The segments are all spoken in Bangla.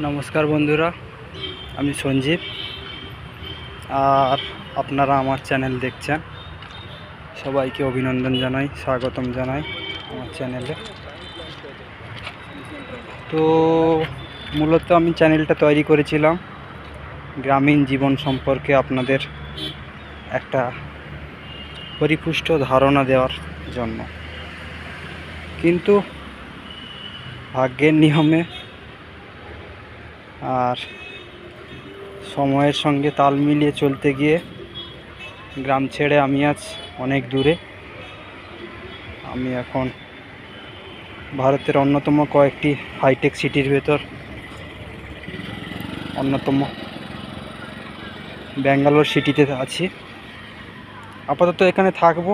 নমস্কার বন্ধুরা, আমি সঞ্জীব আর আপনারা আমার চ্যানেল দেখছেন। সবাইকে অভিনন্দন জানাই, স্বাগতম জানাই আমার চ্যানেলে। তো মূলত আমি চ্যানেলটা তৈরি করেছিলাম গ্রামীণ জীবন সম্পর্কে আপনাদের একটা পরিপুষ্ট ধারণা দেওয়ার জন্য, কিন্তু ভাগ্যের নিয়মে আর সময়ের সঙ্গে তাল মিলিয়ে চলতে গিয়ে গ্রাম ছেড়ে আমি আজ অনেক দূরে। আমি এখন ভারতের অন্যতম কয়েকটি হাইটেক সিটির ভেতর অন্যতম ব্যাঙ্গালোর সিটিতে আছি। আপাতত এখানে থাকবো,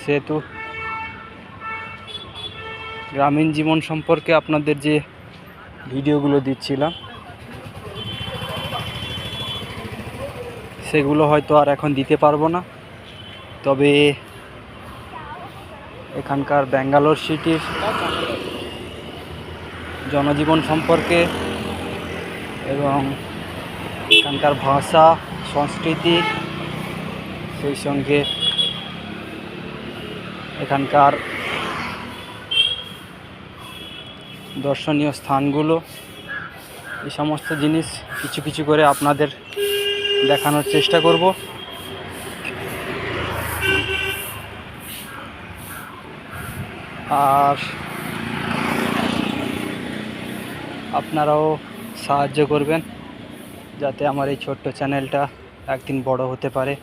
সেহেতু গ্রামীণ জীবন সম্পর্কে আপনাদের যে ভিডিওগুলো দিচ্ছিলাম সেগুলো হয়তো আর এখন দিতে পারবো না। তবে এখানকার ব্যাঙ্গালোর সিটির জনজীবন সম্পর্কে এবং এখানকার ভাষা, সংস্কৃতি, সেই সঙ্গে এখানকার দর্শনীয় স্থানগুলো, এই সমস্ত জিনিস কিছু কিছু করে আপনাদের দেখানোর চেষ্টা করব। আর আপনারাও সাহায্য করবেন যাতে আমার এই ছোট্ট চ্যানেলটা একদিন বড় হতে পারে।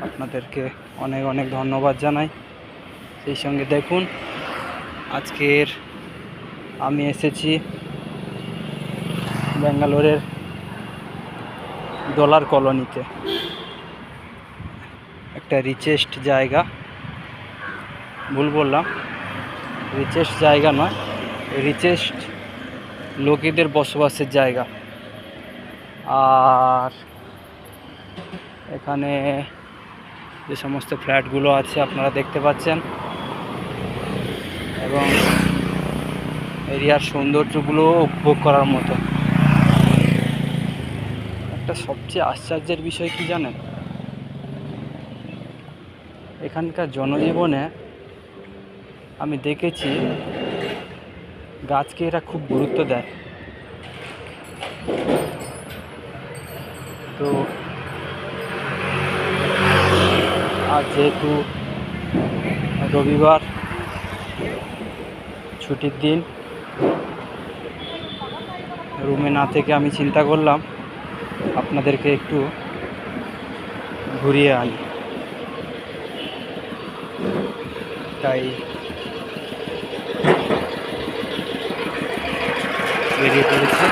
আপনাদেরকে অনেক অনেক ধন্যবাদ জানাই। সেই সঙ্গে দেখুন, আজকের আমি এসেছি ব্যাঙ্গালোরের ডলার কলোনিতে, একটা রিচেস্ট জায়গা। ভুল বললাম, রিচেস্ট জায়গা নয়, রিচেস্ট লোকেদের বসবাসের জায়গা। আর এখানে যে সমস্ত ফ্ল্যাটগুলো আছে আপনারা দেখতে পাচ্ছেন, এবং এরিয়ার সৌন্দর্যগুলো উপভোগ করার মতো। একটা সবচেয়ে আশ্চর্যের বিষয় কি জানেন, এখানকার জনজীবনে আমি দেখেছি গাছকে এরা খুব গুরুত্ব দেয়। তো আজ যেহেতু রবিবার, ছুটির দিন, রুমে না থেকে আমি চিন্তা করলাম আপনাদেরকে একটু ঘুরিয়ে আনি। তাই বেরিয়ে পড়েছে।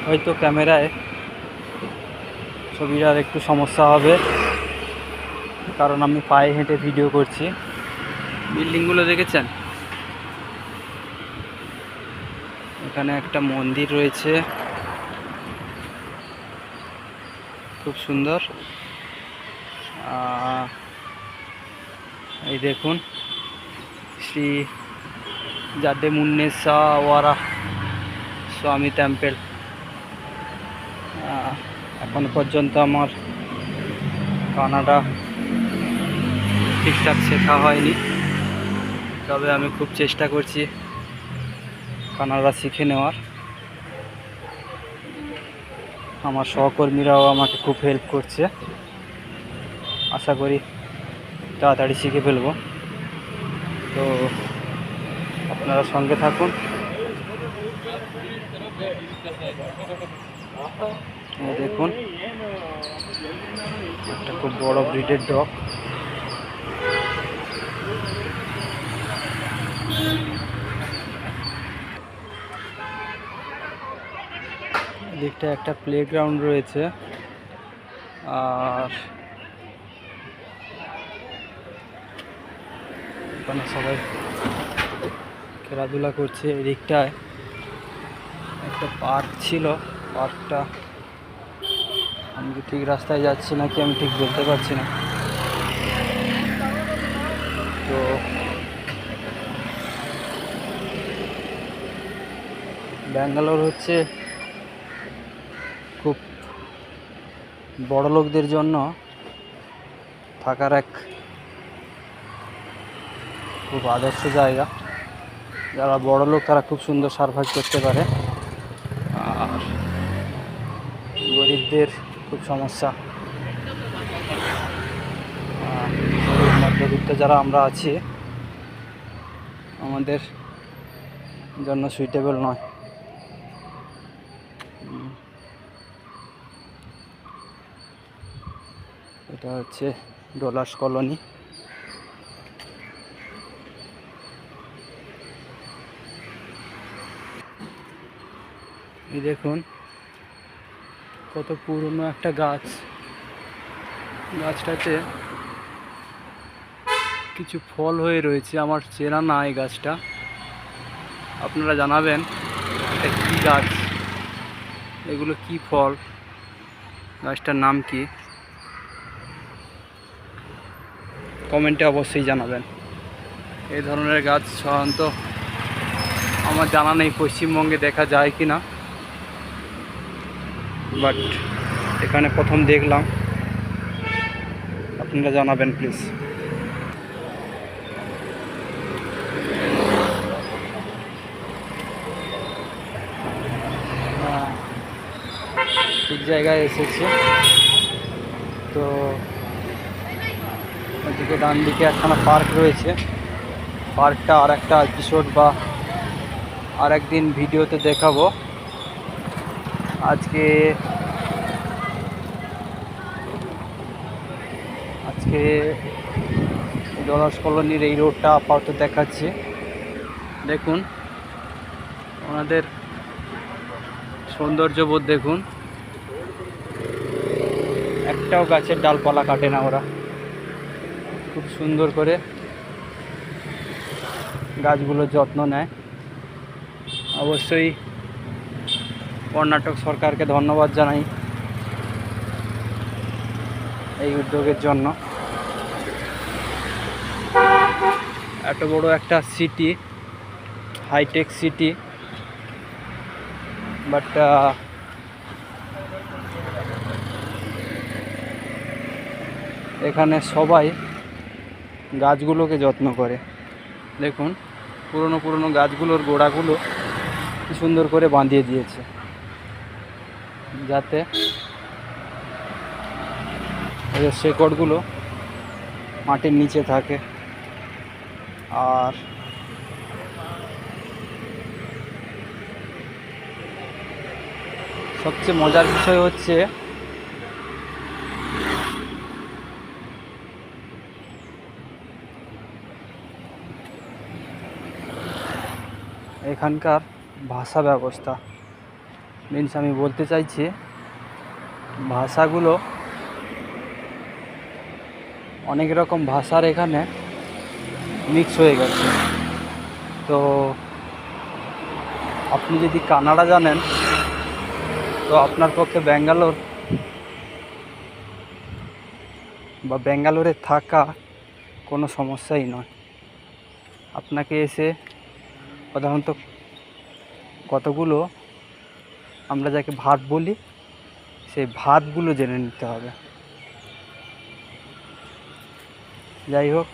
হয়তো ক্যামেরায় ছবিটার একটু সমস্যা হবে, কারণ আমি পায়ে হেঁটে ভিডিও করছি। বিল্ডিংগুলো দেখেছেন? এখানে একটা মন্দির রয়েছে, খুব সুন্দর। এই দেখুন, শ্রী জাডে মুন্নেশ্বরা স্বামী টেম্পল। এখনো পর্যন্ত আমার কানাডা ঠিকঠাক শেখা হয়নি, তবে আমি খুব চেষ্টা করছি কানাডা শিখে নেওয়ার। আমার সহকর্মীরাও আমাকে খুব হেল্প করছে, আশা করি তাড়াতাড়ি শিখে ফেলবো। তো আপনারা সঙ্গে থাকুন। দেখুন, একটা খুব বড় ব্রিডের ডগ। এদিকটা একটা প্লেগ্রাউন্ড রয়েছে, আর এখানে সবাই খেলাধুলা করছে। এদিকটায় একটা পার্ক ছিল, পার্কটা আমি কি ঠিক রাস্তায় যাচ্ছি নাকি আমি ঠিক বলতে পারছি না। তো ব্যাঙ্গালোর হচ্ছে খুব বড় লোকদের জন্য থাকার এক খুব আদর্শ জায়গা। যারা বড় লোক তারা খুব সুন্দর সার্ভাইভ করতে পারে, আর গরিবদের খুব সমস্যা। গরিব মধ্যবিত্ত যারা আমরা আছি আমাদের জন্য সুইটেবল নয়। এটা হচ্ছে ডলার্স কলোনি। এই দেখুন কত পুরনো একটা গাছ, গাছটাতে কিছু ফল হয়ে রয়েছে। আমার চেনা না এই গাছটা, আপনারা জানাবেন এটা কী গাছ, এগুলো কি ফল, গাছটার নাম কি, কমেন্টে অবশ্যই জানাবেন। এই ধরনের গাছ সাধারণত আমার জানা নেই পশ্চিমবঙ্গে দেখা যায় কি না, বাট এখানে প্রথম দেখলাম। আপনারা জানাবেন প্লিজ। ঠিক জায়গায় এসেছে। তো ওদিকে ডান দিকে একখানা পার্ক রয়েছে। পার্কটা আর একটা এপিসোড বা আর একদিন ভিডিওতে দেখাবো। আজকে ডলার্স কলোনির এই রোডটা আপাতত দেখাচ্ছে। দেখুন ওনাদের সৌন্দর্যবোধ দেখুন, একটাও গাছের ডালপালা কাটে না ওরা, খুব সুন্দর করে গাছগুলোর যত্ন নেয়। অবশ্যই কর্ণাটক সরকারকে ধন্যবাদ জানাই এই উদ্যোগের জন্য। এত বড় একটা সিটি, হাইটেক সিটি, বাট এখানে সবাই গাছগুলোকে যত্ন করে। দেখুন পুরনো পুরনো গাছগুলোর গোড়াগুলো কি সুন্দর করে বাঁধিয়ে দিয়েছে, যাতে এর শেকড়গুলো মাটির নিচে থাকে। আর সবচেয়ে মজার বিষয় হচ্ছে এখানকার ভাষা ব্যবস্থা। মিনস আমি বলতে চাইছি ভাষাগুলো, অনেক রকম ভাষার এখানে মিক্স হয়ে গেছে। তো আপনি যদি কানাডা জানেন তো আপনার পক্ষে ব্যাঙ্গালোর বা ব্যাঙ্গালোরে থাকা কোনো সমস্যাই নয়। আপনাকে এসে সাধারণত কতগুলো আমরা যাকে ভাত বলি সেই ভাতগুলো জেনে নিতে হবে। যাই হোক,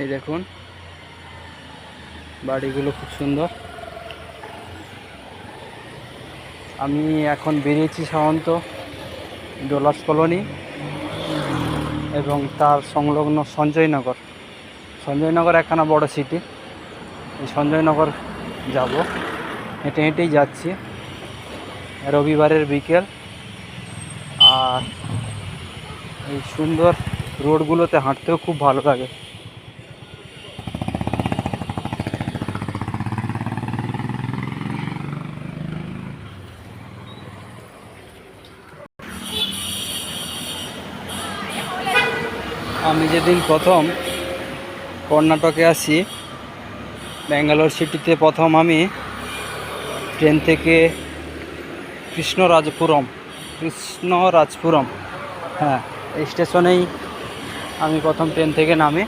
এই দেখুন বাড়িগুলো খুব সুন্দর। আমি এখন বেরিয়েছি সাধারণত ডলার্স কলোনি এবং তার সংলগ্ন সঞ্জয়নগর। সঞ্জয়নগর একখানা বড় সিটি, এই সঞ্জয়নগর যাব, হেঁটে হেঁটেই যাচ্ছি। রবিবারের বিকেল, আর এই সুন্দর রোডগুলোতে হাঁটতেও খুব ভালো লাগে। আমি যেদিন প্রথম কর্ণাটকে আসি, ব্যাঙ্গালোর সিটিতে প্রথম আমি ট্রেন থেকে কৃষ্ণরাজপুরম, হ্যাঁ এই স্টেশনেই আমি প্রথম ট্রেন থেকে নামি।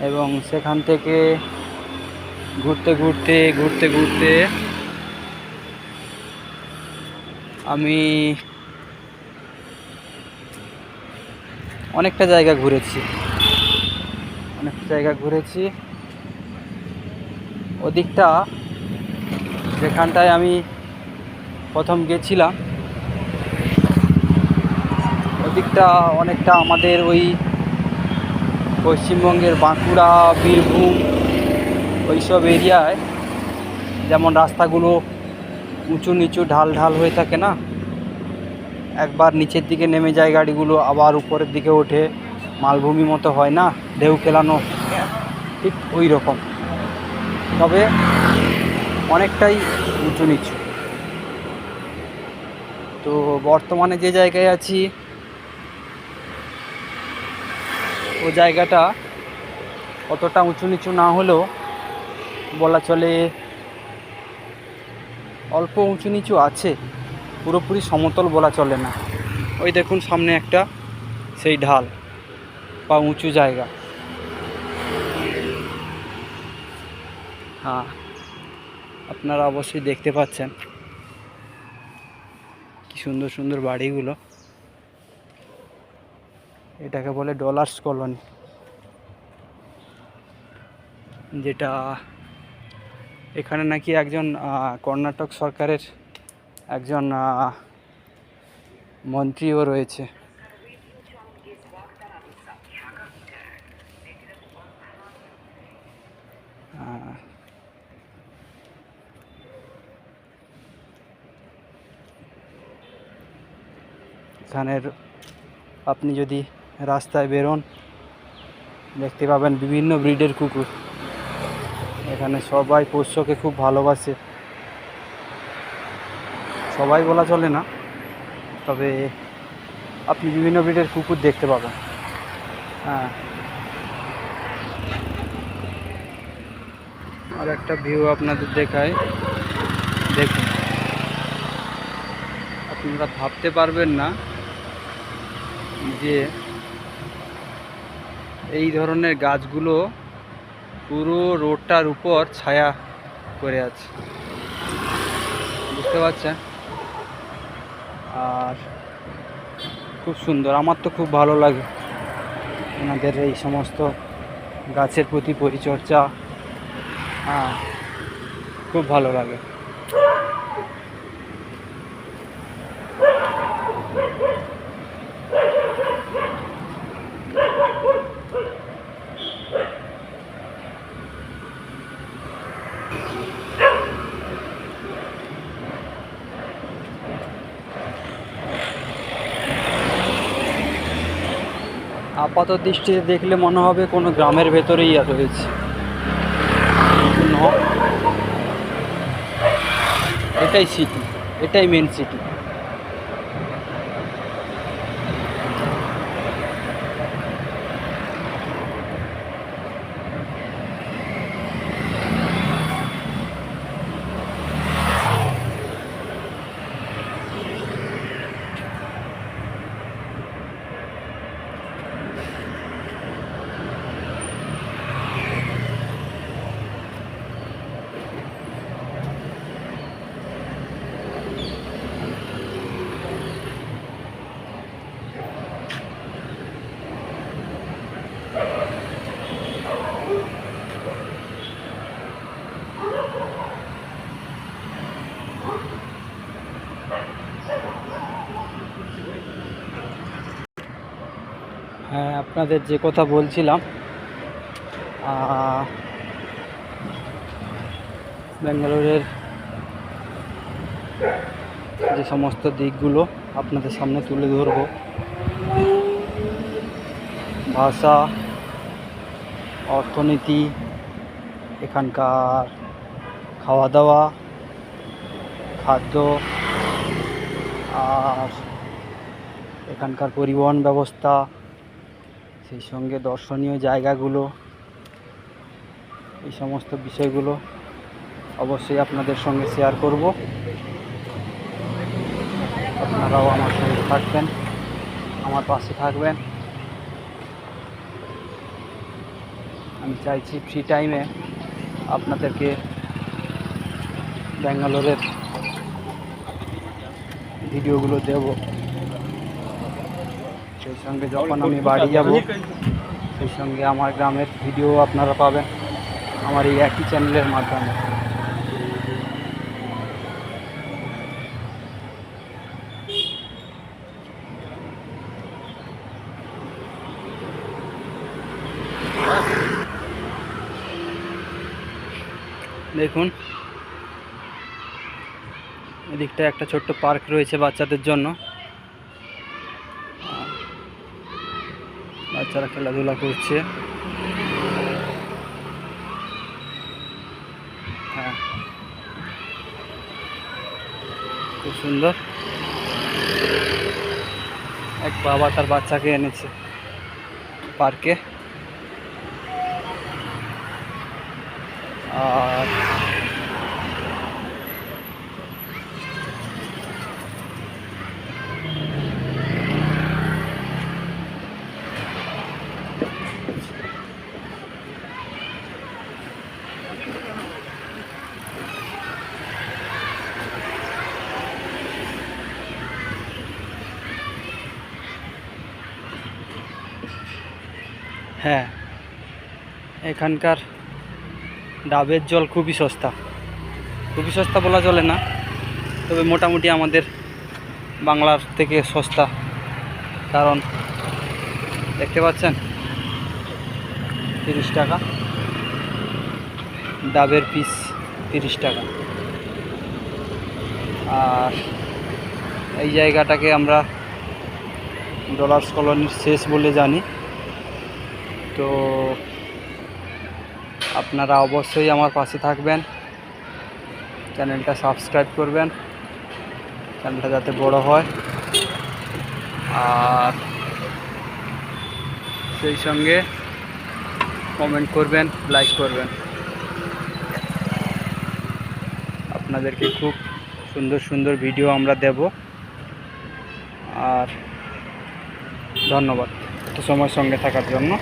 এবং সেখান থেকে ঘুরতে ঘুরতে ঘুরতে ঘুরতে আমি অনেকটা জায়গা ঘুরেছি। ওদিকটা যেখানটায় আমি প্রথম গেছিলাম ওদিকটা অনেকটা আমাদের ওই পশ্চিমবঙ্গের বাঁকুড়া, বীরভূম ওইসব এরিয়ায় যেমন রাস্তাগুলো উঁচু নিচু ঢাল ঢাল হয়ে থাকে না, একবার নিচের দিকে নেমে যায় গাড়িগুলো, আবার উপরের দিকে ওঠে, মালভূমি মতো হয় না, ঢেউ খেলানো, ঠিক ওই রকম, তবে অনেকটাই উঁচু নিচু। তো বর্তমানে যে জায়গায় আছি ও জায়গাটা অতটা উঁচু নিচু না হলেও বলা চলে অল্প উঁচু নিচু আছে, পুরোপুরি সমতল বলা চলে না। ওই দেখুন সামনে একটা সেই ঢাল বা উঁচু জায়গা। হ্যাঁ, আপনারা অবশ্যই দেখতে পাচ্ছেন কি সুন্দর সুন্দর বাড়িগুলো। এটাকে বলে ডলার্স কলোনি, যেটা এখানে নাকি একজন কর্ণাটক সরকারের একজন মন্ত্রীও রয়েছে। এখানের আপনি যদি রাস্তায় বেরোন দেখতে পাবেন বিভিন্ন ব্রিডের কুকুর। এখানে সবাই পোষ্যকে খুব ভালোবাসে, সবাই বলা চলে না, তবে আপনি বিভিন্ন ব্রিডের কুকুর দেখতে পাবেন। হ্যাঁ, আর একটা ভিউ আপনাদের দেখায়, দেখুন, আপনারা ভাবতে পারবেন না যে এই ধরনের গাছগুলো পুরো রোডটার উপর ছায়া করে আছে, বুঝতে পারছেন? আর খুব সুন্দর, আমার তো খুব ভালো লাগে ওনাদের এই সমস্ত গাছের প্রতি পরিচর্যা। হ্যাঁ, খুব ভালো লাগে। আপাত দৃষ্টিতে দেখলে মনে হবে কোনো গ্রামের ভেতরেই রয়েছে, এটাই সিটি, এটাই মেন সিটি। হ্যাঁ, আপনাদের যে কথা বলছিলাম, ব্যাঙ্গালোরের যে সমস্ত দিকগুলো আপনাদের সামনে তুলে ধরব, ভাষা, অর্থনীতি, এখানকার খাওয়া দাওয়া, খাদ্য, আর এখানকার পরিবহন ব্যবস্থা, সেই সঙ্গে দর্শনীয় জায়গাগুলো, এই সমস্ত বিষয়গুলো অবশ্যই আপনাদের সঙ্গে শেয়ার করব। আপনারাও আমার সঙ্গে থাকবেন, আমার পাশে থাকবেন। আমি চাইছি ফ্রি টাইমে আপনাদেরকে ব্যাঙ্গালোরের ভিডিওগুলো দেব। সেই সঙ্গে যখন আমি বাড়ি যাব সেই সঙ্গে আমার গ্রামের ভিডিও আপনারা পাবেন আমার এই একই চ্যানেলের মাধ্যমে। দেখুন এদিকটা একটা ছোট্ট পার্ক রয়েছে বাচ্চাদের জন্য, বাচ্চারা খেলাধুলা করছে। হ্যাঁ, খুব সুন্দর। এক বাবা তার বাচ্চাকে এনেছে পার্কে। আর হ্যাঁ, এখানকার ডাবের জল খুবই সস্তা, খুবই সস্তা বলা চলে না, তবে মোটামুটি আমাদের বাংলার থেকে সস্তা। কারণ দেখতে পাচ্ছেন 30 টাকা ডাবের পিস, 30 টাকা। আর এই জায়গাটাকে আমরা ডলার্স কলোনির শেষ বলে জানি। তো আপনারা অবশ্যই আমার পাশে থাকবেন, চ্যানেলটা সাবস্ক্রাইব করবেন, চ্যানেলটা যাতে বড় হয়। আর সেই সঙ্গে কমেন্ট করবেন, লাইক করবেন। আপনাদেরকে খুব সুন্দর সুন্দর ভিডিও আমরা দেব। আর ধন্যবাদ এত সময় সঙ্গে থাকার জন্য।